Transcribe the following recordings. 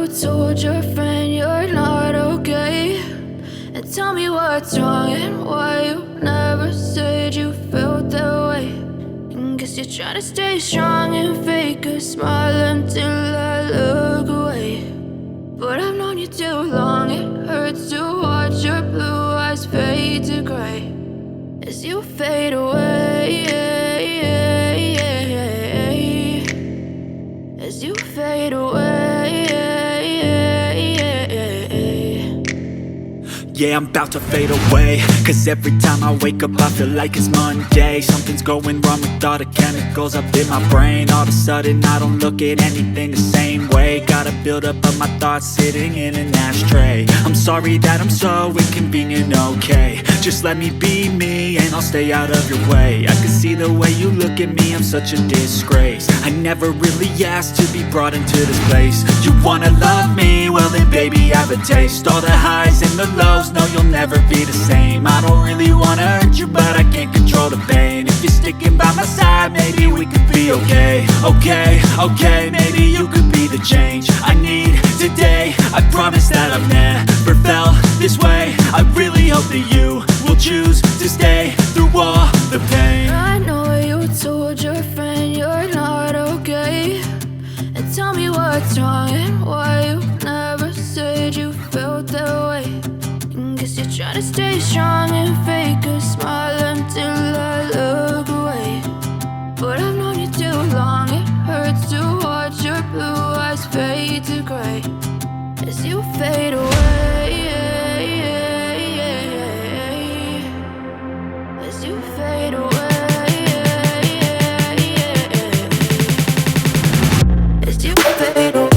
told your friend you're not okay, and tell me what's wrong and why you never said you felt that way. And guess you're trying to stay strong and fake a smile until I look away. But I've known you too long, it hurts to watch your blue eyes fade to gray as you fade away, as you fade away. Yeah, I'm about to fade away, cause every time I wake up I feel like it's Monday. Something's going wrong with all the chemicals up in my brain. All of a sudden I don't look at anything the same way. Got a buildup of my thoughts sitting in an ashtray. I'm sorry that I'm so inconvenient, okay. Just let me be me and I'll stay out of your way. I can see the way you look at me, I'm such a disgrace. I never really asked to be brought into this place. You wanna love me? Well then baby, have a taste. All the highs and the lows, no, you'll never be the same. I don't really wanna hurt you, but I can't control the pain. If you're sticking by my side, maybe we could be okay. Okay, maybe you could be the change I need today. I promise that I've never felt this way. I really hope that you will choose to stay through all the pain. I know you told your friend you're not okay, and tell me what's wrong and why you never said you felt that way. Guess you're trying to stay strong and fake a smile until I look away. But I've known you too long, it hurts to watch your blue eyes fade to gray as you fade away, as you fade away, as you fade away.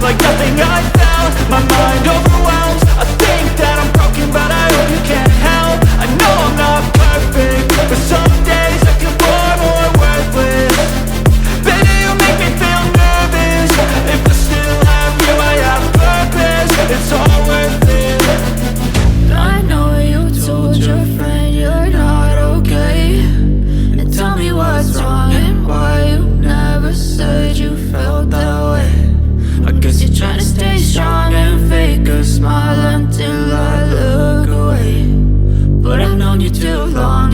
Like nothing I found, my mind overwhelms. I think that I'm broken, but I hope you can't help. I know I'm not perfect, but some days I feel far more worthless. Baby, you make me feel nervous. If I still have you, I have purpose. It's all worth it. I know you told your friend you're not okay, and tell me what's wrong and why you never said you felt that way. I guess you're trying to stay strong and fake a smile until I look away. But I've known you too long,